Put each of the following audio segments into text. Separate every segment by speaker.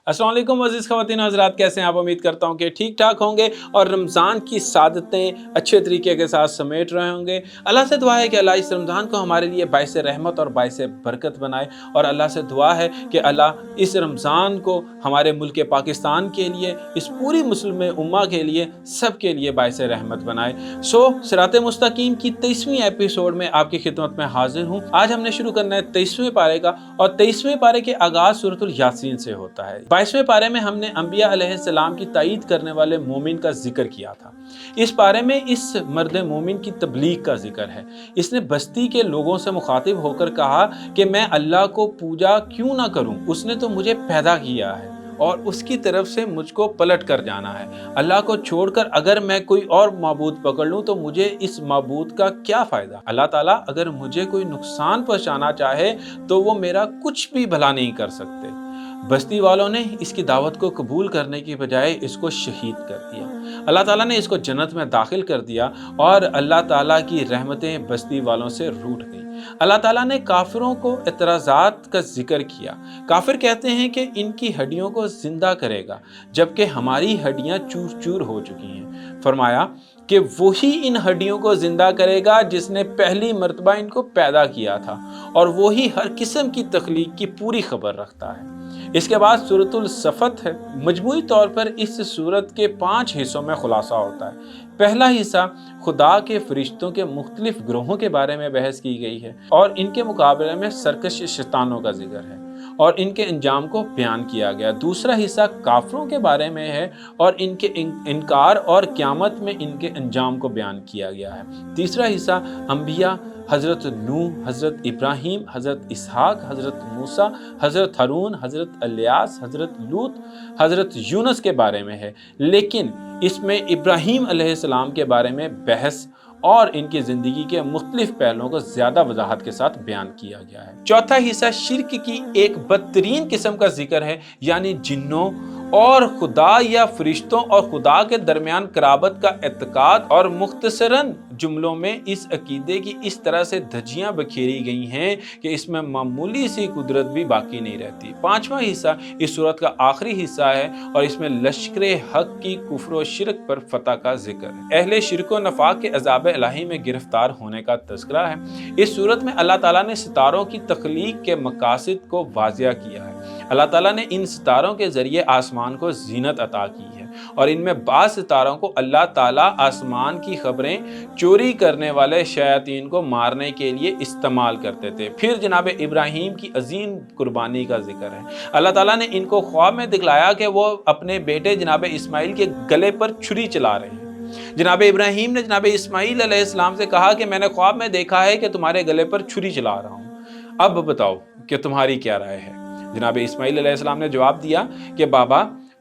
Speaker 1: अस्सलाम वालेकुम अज़ीज़ ख़वातीन हज़रात, कैसे हैं आप? उम्मीद करता हूँ कि ठीक ठाक होंगे और रमज़ान की सादतें अच्छे तरीके के साथ समेट रहे होंगे। अल्लाह से दुआ है कि अल्लाह इस रमज़ान को हमारे लिए बाइस रहमत और बाइस बरकत बनाए, और अल्लाह से दुआ है कि अल्लाह इस रमज़ान को हमारे मुल्क पाकिस्तान के लिए, इस पूरी मुस्लिम उम्मा के लिए, सब के लिए बाइस रहमत बनाए। सिरात मुस्तकीम की 23वीं एपिसोड में आपकी खिदमत में हाजिर हूँ। आज हमने शुरू करना है 23वें पारे का, और 23वें पारे के आगाज़ सूरतुल यासीन से होता है। 22वें पारे में हमने अंबिया अलैहिस्सलाम की तायीद करने वाले मोमिन का जिक्र किया था। इस पारे में इस मर्द मोमिन की तबलीग का जिक्र है। इसने बस्ती के लोगों से मुखातिब होकर कहा कि मैं अल्लाह को पूजा क्यों ना करूं, उसने तो मुझे पैदा किया है और उसकी तरफ से मुझको पलट कर जाना है। अल्लाह को छोड़कर अगर मैं कोई और माबूद पकड़ लूँ तो मुझे इस माबूद का क्या फ़ायदा। अल्लाह ताला अगर मुझे कोई नुकसान पहुँचाना चाहे तो वो मेरा कुछ भी भला नहीं कर सकते। बस्ती वालों ने इसकी दावत को कबूल करने की बजाय इसको शहीद कर दिया। अल्लाह ताला ने इसको जन्नत में दाखिल कर दिया और अल्लाह ताला की रहमतें बस्ती वालों से रूठ गईं। अल्लाह ताला ने काफिरों को एतराज़ात का जिक्र किया। काफिर कहते हैं कि इनकी हड्डियों को जिंदा करेगा, जबकि हमारी हड्डियां चूर चूर हो चुकी हैं। फरमाया कि वही इन हड्डियों को जिंदा करेगा जिसने पहली मर्तबा इनको पैदा किया था, और वही हर किस्म की तख्लीक की पूरी खबर रखता है। इसके बाद सूरतुल सफ़त है। मजमूई तौर पर इस सूरत के 5 हिस्सों में खुलासा होता है। पहला हिस्सा खुदा के फरिश्तों के मुख्तलिफ ग्रोहों के बारे में बहस की गई है, और इनके मुकाबले में सरकश शैतानों का जिक्र है और इनके अंजाम को बयान किया गया। दूसरा हिस्सा काफरों के बारे में है और इनके इनकार और क़यामत में इनके अंजाम को बयान किया गया है। तीसरा हिस्सा अंबिया, हज़रत नूह, हज़रत इब्राहीम, हज़रत इसहाक, हज़रत मूसा, हज़रत हारून, हज़रत इलियास, हज़रत लूत, हज़रत यूनुस के बारे में है, लेकिन इसमें इब्राहीम अलैहिस्सलाम के बारे में बहस और इनकी ज़िंदगी के मुख्तलिफ पहलुओं को ज़्यादा वजाहत के साथ बयान किया गया है। चौथा हिस्सा शिर्क की एक बदतरीन किस्म का जिक्र है, यानी जिन्नों और खुदा या फरिश्तों और खुदा के दरमियान कराबत का एतकाद, और मुख्तसरन जुमलों में इस अकीदे की इस तरह से धज्जियाँ बखेरी गई हैं कि इसमें मामूली सी कुदरत भी बाकी नहीं रहती। पांचवा हिस्सा इस सूरत का आखिरी हिस्सा है और इसमें लश्करे हक की कुफ्र व शिरक पर फतह का जिक्र है। अहले शिरक व नफाक के अज़ाब इलाही में गिरफ्तार होने का तज़किरा है। इस सूरत में अल्लाह ताला ने सितारों की तख्लीक के मकासद को वाज़िया किया है। अल्लाह ताला ने इन सितारों के ज़रिए आसमान को जीनत अता की है, और इनमें बाज़ सितारों को अल्लाह ताला आसमान की खबरें चोरी करने वाले शयातीन को मारने के लिए इस्तेमाल करते थे। फिर जनाब इब्राहीम की अजीम कुर्बानी का जिक्र है। अल्लाह ताला ने इनको ख्वाब में दिखलाया कि वो अपने बेटे जनाब इस्माइल के गले पर छुरी चला रहे हैं। जनाब इब्राहीम ने जनाब इस्माइल अलैहिस्सलाम से कहा कि मैंने ख्वाब में देखा है कि तुम्हारे गले पर छुरी चला रहा हूँ, अब बताओ कि तुम्हारी क्या राय है। जनाब इस्माइल अलैहिस्सलाम ने जवाब दिया कि बाबा,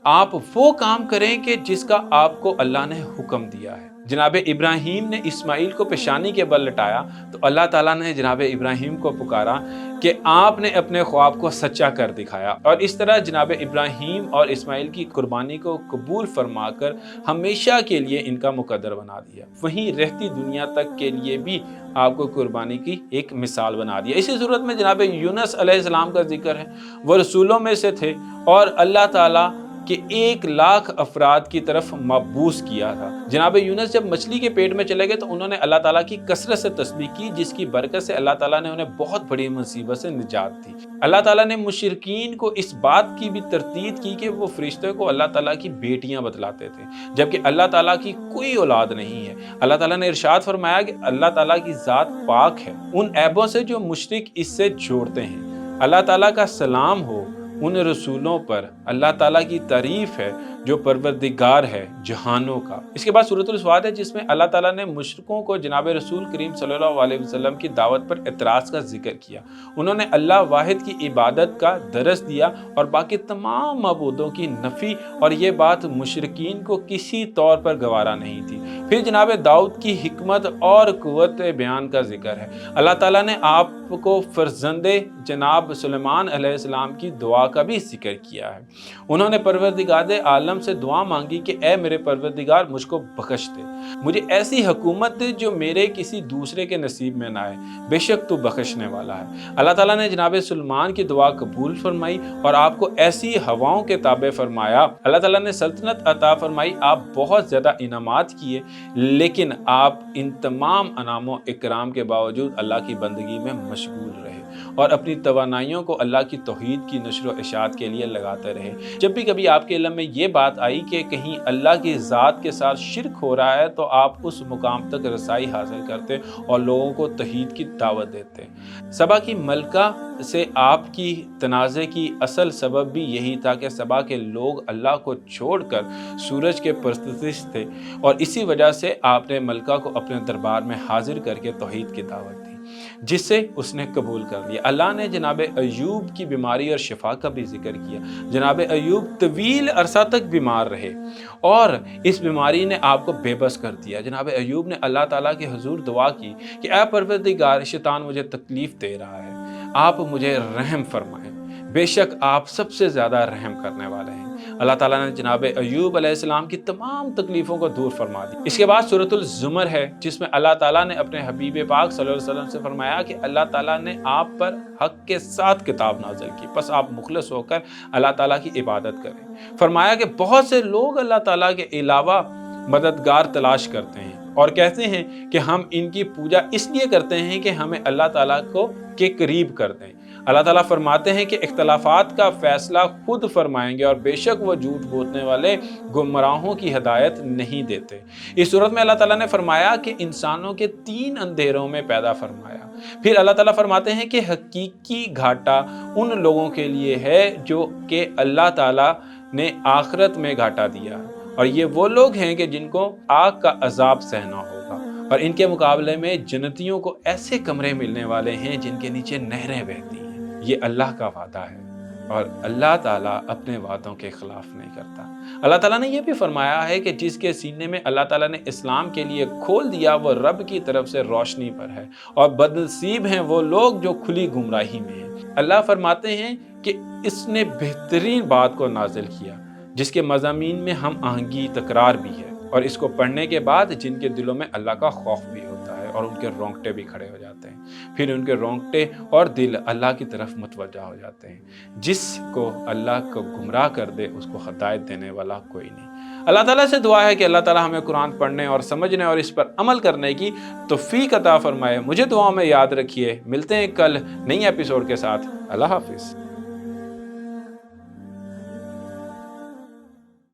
Speaker 1: आप वो काम करें कि जिसका आपको अल्लाह ने हुक्म दिया है। जनाब इब्राहीम ने इस्माइल को पेशानी के बल लटाया तो अल्लाह ताला ने जनाब इब्राहीम को पुकारा कि आपने अपने ख्वाब को सच्चा कर दिखाया, और इस तरह जनाब इब्राहीम और इस्माइल की कुर्बानी को कबूल फरमाकर हमेशा के लिए इनका मुकद्दर बना दिया। वहीं रहती दुनिया तक के लिए भी आपको कुर्बानी की एक मिसाल बना दिया। इसी सूरत में जनाब यूनुस अलैहिस्सलाम का जिक्र है। वह रसूलों में से थे और अल्लाह ताला कि 1,00,000 अफराद की तरफ मबूस किया था। जनाब यूनुस जब मछली के पेट में चले गए तो उन्होंने अल्लाह ताला की कसरत से तस्बीह की, जिसकी बरकत से अल्लाह ताला ने उन्हें बहुत बड़ी मुसीबत से निजात दी। अल्लाह ताला ने मुशरिकीन को इस बात की भी तरतीब की कि वो फरिश्तों को अल्लाह ताला की बेटियां बतलाते थे, जबकि अल्लाह ताला की कोई औलाद नहीं है। अल्लाह ताला ने इरशाद फरमाया कि अल्लाह ताला की ज़ात पाक है उन ऐबों से जो मुशरिक इससे जोड़ते हैं। अल्लाह ताला का सलाम हो उन रसूलों पर, अल्लाह ताला की तारीफ़ है जो परवरदिगार है जहानों का। इसके बाद सूरतुल स्वाद है, जिसमें अल्लाह ताला ने मुशरिकों को जनाब रसूल करीम सल्लल्लाहु अलैहि वसल्लम की दावत पर एतराज़ का जिक्र किया। उन्होंने अल्लाह वाहिद की इबादत का दरस दिया और बाकी तमाम मबूदों की नफ़ी, और ये बात मुशरिकीन को किसी तौर पर गवारा नहीं थी। फिर जनाब दाऊद की हिकमत और क़ुव्वत बयान का जिक्र है। अल्लाह ताला ने आपको फ़र्जंदे जनाब सुलेमान अलैहिस्सलाम की दुआ का भी जिक्र किया है। उन्होंने परवरदिगार आलम वसल्लम से दुआ मांगी कि ए मेरे परवरदिगार मुझको बख्श दे, मुझे ऐसी हुकूमत दे जो मेरे किसी दूसरे के नसीब में ना आए, बेशक तू बख्शने वाला है। अल्लाह ताला ने जनाब सुलेमान की दुआ कबूल फरमाई और आपको ऐसी हवाओं के ताबे फरमाया। अल्लाह ताला ने सल्तनत अता फरमाई, आप बहुत ज़्यादा इनामात किए, लेकिन आप इन तमाम अनामों इकराम के बावजूद अल्लाह की बंदगी में मशगूल रहे और अपनी तवानाइयों को अल्लाह की तौहीद की नशर व इशाअत के लिए लगाते रहे। जब भी कभी आपके इल्म में ये बात आई कि कहीं अल्लाह की ज़ात के साथ शिरक हो रहा है, तो आप उस मुकाम तक रसाई हासिल करते और लोगों को तौहीद की दावत देते। सबा की मलका से आपकी तनाज़े की असल सबब भी यही था कि सबा के लोग अल्लाह को छोड़कर सूरज के परस्तिश थे और इसी वजह से आपने मलका को अपने दरबार में हाजिर करके तौहीद की दावत दी, जिससे उसने कबूल कर लिया। अल्लाह ने जनाब अयूब की बीमारी और शिफा का भी जिक्र किया। जनाब अयूब तवील अरसा तक बीमार रहे और इस बीमारी ने आपको बेबस कर दिया। जनाब अयूब ने अल्लाह ताला के हुजूर दुआ की कि ऐ परवरदिगार, शैतान मुझे तकलीफ़ दे रहा है, आप मुझे रहम फरमाएं, बेशक आप सबसे ज़्यादा रहम करने वाले हैं। अल्लाह ताला ने जनाब अयूब अलैहिस्सलाम की तमाम तकलीफ़ों को दूर फरमा दी। इसके बाद सूरतुल ज़ुमर है, जिसमें अल्लाह ताला ने अपने हबीब पाक सल्लल्लाहु अलैहि वसल्लम से फरमाया कि अल्लाह ताला ने आप पर हक़ के साथ किताब नाज़िल की, बस आप मुखलिस होकर अल्लाह ताला की इबादत करें। फरमाया कि बहुत से लोग अल्लाह ताला के अलावा मददगार तलाश करते हैं और कहते हैं कि हम इनकी पूजा इसलिए करते हैं कि हमें अल्लाह ताला को के करीब कर दें। अल्लाह ताला फरमाते हैं कि इख्तलाफात का फ़ैसला खुद फरमाएंगे और बेशक वो झूठ बोलने वाले गुमराहों की हिदायत नहीं देते। इस सूरत में अल्लाह ताला ने फरमाया कि इंसानों के 3 अंधेरों में पैदा फरमाया। फिर अल्लाह ताला फरमाते हैं कि हकीकी घाटा उन लोगों के लिए है जो कि अल्लाह ताला ने आखिरत में घाटा दिया, और ये वो लोग हैं कि जिनको आग का अजाब सहना होगा, और इनके मुकाबले में जन्नतियों को ऐसे कमरे मिलने वाले हैं जिनके नीचे नहरें बहती हैं। ये अल्लाह का वादा है और अल्लाह ताला अपने वादों के खिलाफ नहीं करता। अल्लाह ताला ने यह भी फरमाया है कि जिसके सीने में अल्लाह ताला ने इस्लाम के लिए खोल दिया वो रब की तरफ से रोशनी पर है, और बदनसीब हैं वो लोग जो खुली गुमराही में हैं। अल्लाह फरमाते हैं कि इसने बेहतरीन बात को नाजिल किया जिसके मज़ामीन में हम आहंगी तकरार भी है, और इसको पढ़ने के बाद जिनके दिलों में अल्लाह का खौफ भी होता है और उनके रोंगटे भी खड़े हो जाते हैं, फिर उनके रोंगटे और दिल अल्लाह की तरफ मुतवज्जा हो जाते हैं। जिसको अल्लाह को गुमराह कर दे उसको हिदायत देने वाला कोई नहीं। अल्लाह ताला से दुआ है कि अल्लाह ताला हमें कुरान पढ़ने और समझने और इस पर अमल करने की तौफीक अता फरमाए। मुझे दुआओं में याद रखिए। मिलते हैं कल नई एपिसोड के साथ। अल्लाह हाफिज़।